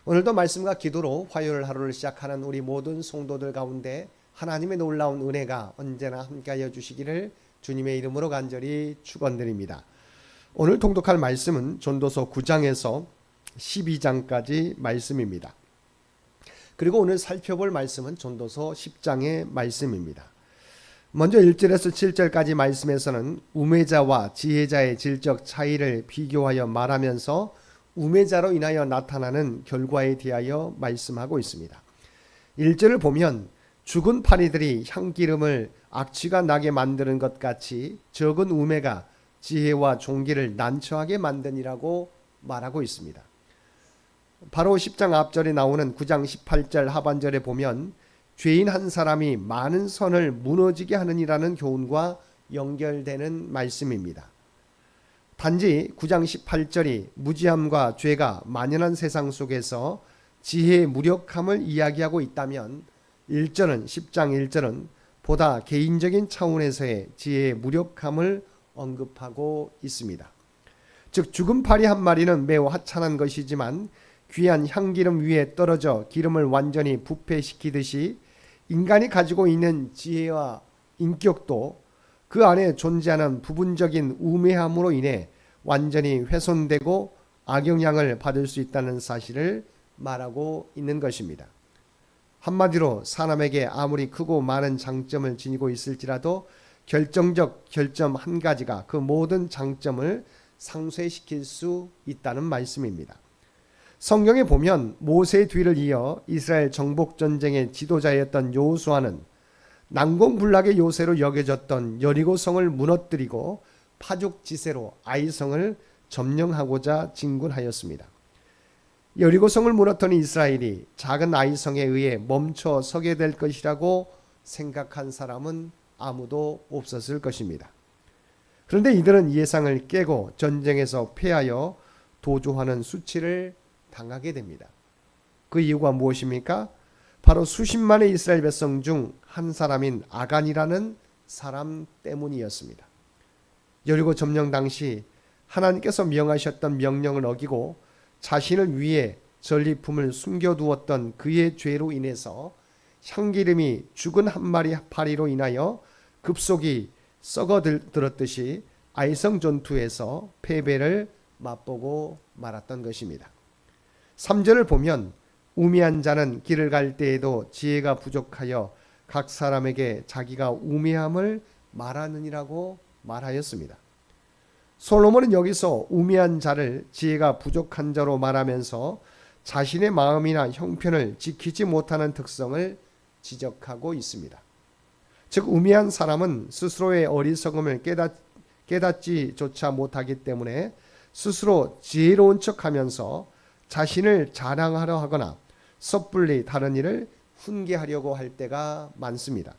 오늘도 말씀과 기도로 화요일 하루를 시작하는 우리 모든 성도들 가운데 하나님의 놀라운 은혜가 언제나 함께하여 주시기를 주님의 이름으로 간절히 축원드립니다. 오늘 통독할 말씀은 전도서 9장에서 12장까지 말씀입니다. 그리고 오늘 살펴볼 말씀은 전도서 10장의 말씀입니다. 먼저 1절에서 7절까지 말씀에서는 우매자와 지혜자의 질적 차이를 비교하여 말하면서 우매자로 인하여 나타나는 결과에 대하여 말씀하고 있습니다. 1절을 보면 죽은 파리들이 향기름을 악취가 나게 만드는 것 같이 적은 우매가 지혜와 종기를 난처하게 만드니라고 말하고 있습니다. 바로 10장 앞절에 나오는 9장 18절 하반절에 보면 죄인 한 사람이 많은 선을 무너지게 하느니라는 교훈과 연결되는 말씀입니다. 단지 9장 18절이 무지함과 죄가 만연한 세상 속에서 지혜의 무력함을 이야기하고 있다면 1절은 10장 1절은 보다 개인적인 차원에서의 지혜의 무력함을 언급하고 있습니다. 즉 죽은 파리 한 마리는 매우 하찮은 것이지만 귀한 향기름 위에 떨어져 기름을 완전히 부패시키듯이 인간이 가지고 있는 지혜와 인격도 그 안에 존재하는 부분적인 우매함으로 인해 완전히 훼손되고 악영향을 받을 수 있다는 사실을 말하고 있는 것입니다. 한마디로 사람에게 아무리 크고 많은 장점을 지니고 있을지라도 결정적 결점 한 가지가 그 모든 장점을 상쇄시킬 수 있다는 말씀입니다. 성경에 보면 모세의 뒤를 이어 이스라엘 정복전쟁의 지도자였던 여호수아는 난공불락의 요새로 여겨졌던 여리고성을 무너뜨리고 파죽지세로 아이성을 점령하고자 진군하였습니다. 여리고성을 무너뜨린 이스라엘이 작은 아이성에 의해 멈춰 서게 될 것이라고 생각한 사람은 아무도 없었을 것입니다. 그런데 이들은 예상을 깨고 전쟁에서 패하여 도주하는 수치를 당하게 됩니다. 그 이유가 무엇입니까? 바로 수십만의 이스라엘 백성 중 한 사람인 아간이라는 사람 때문이었습니다. 여리고 점령 당시 하나님께서 명하셨던 명령을 어기고 자신을 위해 전리품을 숨겨두었던 그의 죄로 인해서 향기름이 죽은 한 마리 파리로 인하여 급속히 썩어들었듯이 아이성 전투에서 패배를 맛보고 말았던 것입니다. 3절을 보면 우매한 자는 길을 갈 때에도 지혜가 부족하여 각 사람에게 자기가 우매함을 말하느니라고 말하였습니다. 솔로몬은 여기서 우매한 자를 지혜가 부족한 자로 말하면서 자신의 마음이나 형편을 지키지 못하는 특성을 지적하고 있습니다. 즉 우매한 사람은 스스로의 어리석음을 깨닫지조차 못하기 때문에 스스로 지혜로운 척하면서 자신을 자랑하려 하거나 섣불리 다른 일을 훈계하려고 할 때가 많습니다.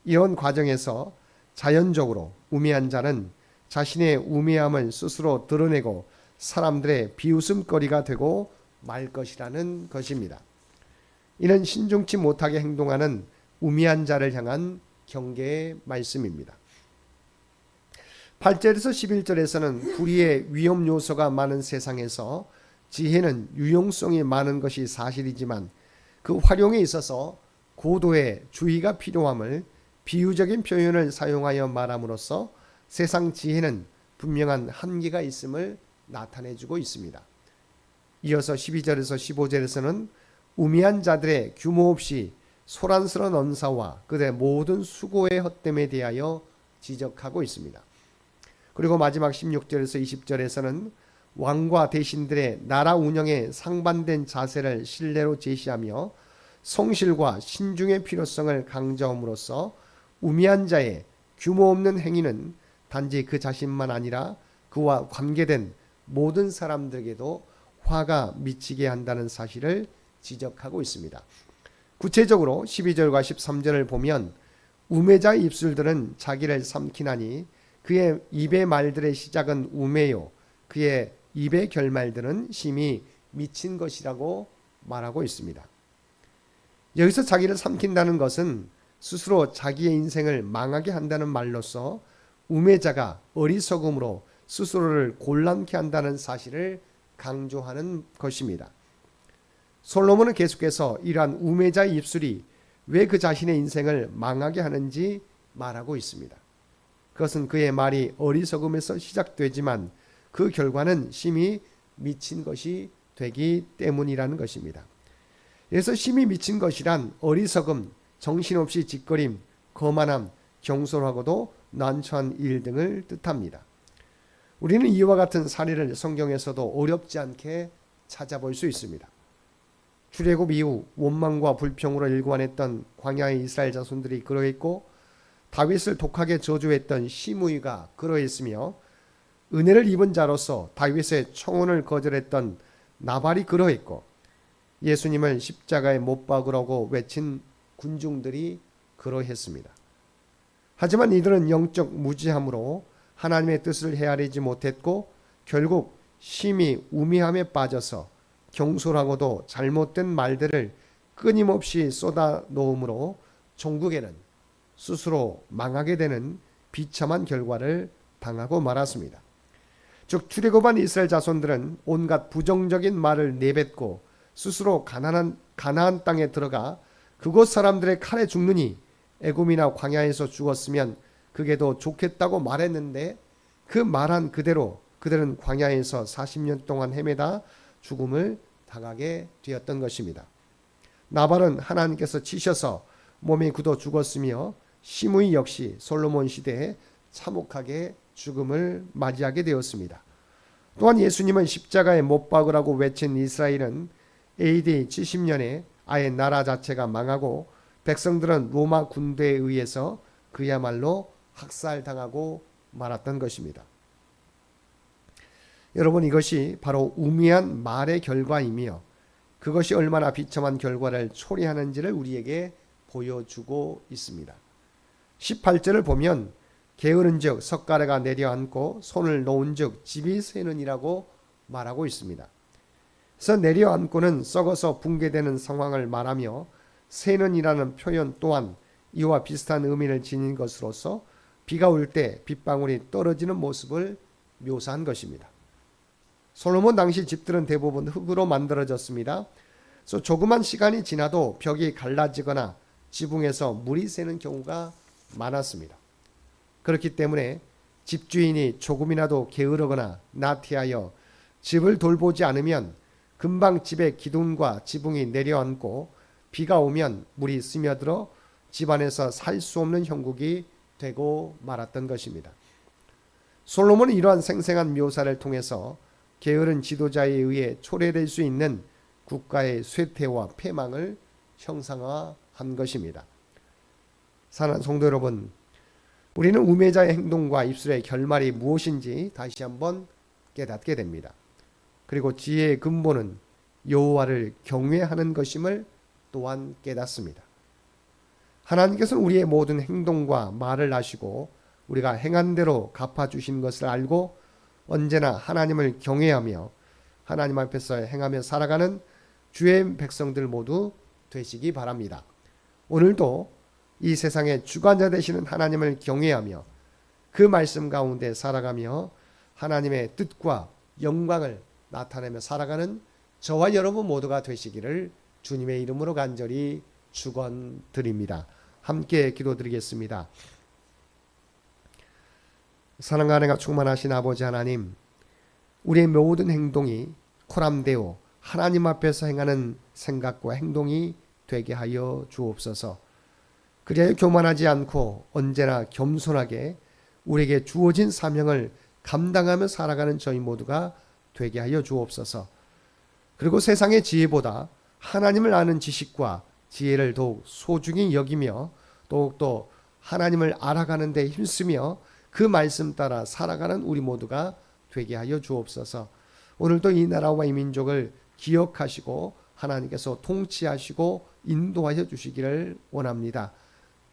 이런 과정에서 자연적으로 우매한 자는 자신의 우매함을 스스로 드러내고 사람들의 비웃음거리가 되고 말 것이라는 것입니다. 이는 신중치 못하게 행동하는 우매한 자를 향한 경계의 말씀입니다. 8절에서 11절에서는 불의의 위험 요소가 많은 세상에서 지혜는 유용성이 많은 것이 사실이지만 그 활용에 있어서 고도의 주의가 필요함을 비유적인 표현을 사용하여 말함으로써 세상 지혜는 분명한 한계가 있음을 나타내주고 있습니다. 이어서 12절에서 15절에서는 우매한 자들의 규모 없이 소란스러운 언사와 그들의 모든 수고의 헛됨에 대하여 지적하고 있습니다. 그리고 마지막 16절에서 20절에서는 왕과 대신들의 나라 운영에 상반된 자세를 신뢰로 제시하며 성실과 신중의 필요성을 강조함으로써 우매한 자의 규모 없는 행위는 단지 그 자신만 아니라 그와 관계된 모든 사람들에게도 화가 미치게 한다는 사실을 지적하고 있습니다. 구체적으로 12절과 13절을 보면 우매자의 입술들은 자기를 삼키나니 그의 입의 말들의 시작은 우매요 그의 입의 결말들은 심히 미친 것이라고 말하고 있습니다. 여기서 자기를 삼킨다는 것은 스스로 자기의 인생을 망하게 한다는 말로서 우매자가 어리석음으로 스스로를 곤란케 한다는 사실을 강조하는 것입니다. 솔로몬은 계속해서 이러한 우매자의 입술이 왜 그 자신의 인생을 망하게 하는지 말하고 있습니다. 그것은 그의 말이 어리석음에서 시작되지만 그 결과는 심히 미친 것이 되기 때문이라는 것입니다. 그래서 심히 미친 것이란 어리석음, 정신없이 짓거림, 거만함, 경솔하고도 난처한 일 등을 뜻합니다. 우리는 이와 같은 사례를 성경에서도 어렵지 않게 찾아볼 수 있습니다. 출애굽 이후 원망과 불평으로 일관했던 광야의 이스라엘 자손들이 그러했고, 다윗을 독하게 저주했던 시므이가 그러했으며, 은혜를 입은 자로서 다윗의 청혼을 거절했던 나발이 그러했고, 예수님을 십자가에 못 박으라고 외친 군중들이 그러했습니다. 하지만 이들은 영적 무지함으로 하나님의 뜻을 헤아리지 못했고 결국 심히 우미함에 빠져서 경솔하고도 잘못된 말들을 끊임없이 쏟아놓음으로 종국에는 스스로 망하게 되는 비참한 결과를 당하고 말았습니다. 즉 출애굽한 이스라엘 자손들은 온갖 부정적인 말을 내뱉고 스스로 가나안 땅에 들어가 그곳 사람들의 칼에 죽느니 애굽이나 광야에서 죽었으면 그게 더 좋겠다고 말했는데, 그 말한 그대로 그들은 광야에서 40년 동안 헤매다 죽음을 당하게 되었던 것입니다. 나발은 하나님께서 치셔서 몸이 굳어 죽었으며, 시므이 역시 솔로몬 시대에 참혹하게 죽음을 맞이하게 되었습니다. 또한 예수님은 십자가에 못 박으라고 외친 이스라엘은 AD 70년에 아예 나라 자체가 망하고 백성들은 로마 군대에 의해서 그야말로 학살당하고 말았던 것입니다. 여러분, 이것이 바로 우미한 말의 결과이며 그것이 얼마나 비참한 결과를 초래하는지를 우리에게 보여주고 있습니다. 18절을 보면 게으른즉 석가래가 내려앉고 손을 놓은즉 집이 새느니라고 말하고 있습니다. 그래서 내려앉고는 썩어서 붕괴되는 상황을 말하며, 새는이라는 표현 또한 이와 비슷한 의미를 지닌 것으로서 비가 올 때 빗방울이 떨어지는 모습을 묘사한 것입니다. 솔로몬 당시 집들은 대부분 흙으로 만들어졌습니다. 그래서 조그만 시간이 지나도 벽이 갈라지거나 지붕에서 물이 새는 경우가 많았습니다. 그렇기 때문에 집주인이 조금이라도 게으르거나 나태하여 집을 돌보지 않으면 금방 집의 기둥과 지붕이 내려앉고 비가 오면 물이 스며들어 집안에서 살 수 없는 형국이 되고 말았던 것입니다. 솔로몬은 이러한 생생한 묘사를 통해서 게으른 지도자에 의해 초래될 수 있는 국가의 쇠퇴와 패망을 형상화한 것입니다. 사랑하는 성도 여러분, 우리는 우매자의 행동과 입술의 결말이 무엇인지 다시 한번 깨닫게 됩니다. 그리고 지혜의 근본은 여호와를 경외하는 것임을 또한 깨닫습니다. 하나님께서는 우리의 모든 행동과 말을 아시고 우리가 행한 대로 갚아주신 것을 알고 언제나 하나님을 경외하며 하나님 앞에서 행하며 살아가는 주의 백성들 모두 되시기 바랍니다. 오늘도 이 세상의 주관자 되시는 하나님을 경외하며 그 말씀 가운데 살아가며 하나님의 뜻과 영광을 나타내며 살아가는 저와 여러분 모두가 되시기를 주님의 이름으로 간절히 축원드립니다. 함께 기도드리겠습니다. 사랑과 은혜가 충만하신 아버지 하나님, 우리의 모든 행동이 코람되어 하나님 앞에서 행하는 생각과 행동이 되게 하여 주옵소서. 그리하여 교만하지 않고 언제나 겸손하게 우리에게 주어진 사명을 감당하며 살아가는 저희 모두가 되게 하여 주옵소서. 그리고 세상의 지혜보다 하나님을 아는 지식과 지혜를 더욱 소중히 여기며 더욱더 하나님을 알아가는 데 힘쓰며 그 말씀 따라 살아가는 우리 모두가 되게 하여 주옵소서. 오늘도 이 나라와 이 민족을 기억하시고 하나님께서 통치하시고 인도하여 주시기를 원합니다.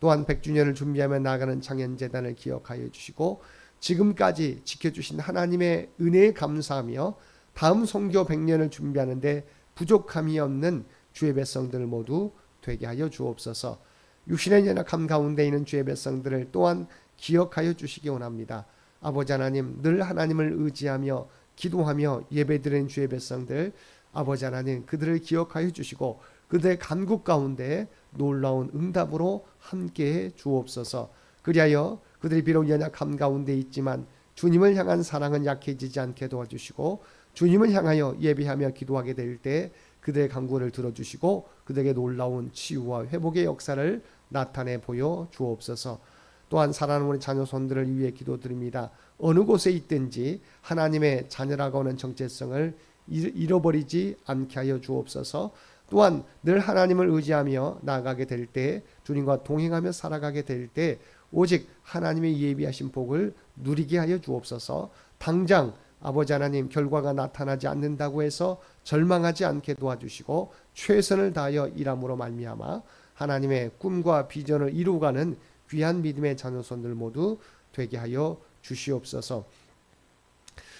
또한 100주년을 준비하며 나아가는 창현재단을 기억하여 주시고 지금까지 지켜주신 하나님의 은혜에 감사하며 다음 선교 100년을 준비하는데 부족함이 없는 주의 백성들 모두 되게 하여 주옵소서. 육신의 연약함 가운데 있는 주의 백성들을 또한 기억하여 주시기 원합니다. 아버지 하나님, 늘 하나님을 의지하며 기도하며 예배드리는 주의 백성들 아버지 하나님 그들을 기억하여 주시고 그들의 간구 가운데 놀라운 응답으로 함께해 주옵소서. 그리하여 그들이 비록 연약함 가운데 있지만 주님을 향한 사랑은 약해지지 않게 도와주시고 주님을 향하여 예배하며 기도하게 될 때 그들의 간구를 들어주시고 그들에게 놀라운 치유와 회복의 역사를 나타내 보여 주옵소서. 또한 사랑하는 우리 자녀 손들을 위해 기도드립니다. 어느 곳에 있든지 하나님의 자녀라고 하는 정체성을 잃어버리지 않게 하여 주옵소서. 또한 늘 하나님을 의지하며 나아가게 될 때 주님과 동행하며 살아가게 될 때 오직 하나님의 예비하신 복을 누리게 하여 주옵소서. 당장 아버지 하나님 결과가 나타나지 않는다고 해서 절망하지 않게 도와주시고 최선을 다하여 일함으로 말미암아 하나님의 꿈과 비전을 이루어가는 귀한 믿음의 자녀손들 모두 되게 하여 주시옵소서.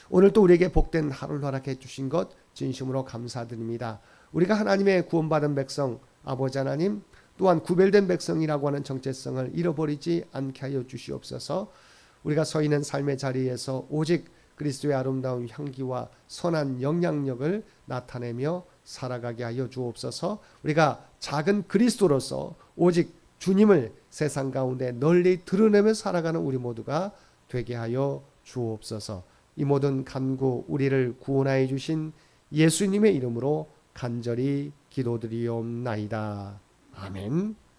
오늘 또 우리에게 복된 하루를 허락해 주신 것 진심으로 감사드립니다. 우리가 하나님의 구원받은 백성 아버지 하나님 또한 구별된 백성이라고 하는 정체성을 잃어버리지 않게 하여 주시옵소서. 우리가 서 있는 삶의 자리에서 오직 그리스도의 아름다운 향기와 선한 영향력을 나타내며 살아가게 하여 주옵소서. 우리가 작은 그리스도로서 오직 주님을 세상 가운데 널리 드러내며 살아가는 우리 모두가 되게 하여 주옵소서. 이 모든 간구 우리를 구원하여 주신 예수님의 이름으로 간절히 기도드리옵나이다. 아멘.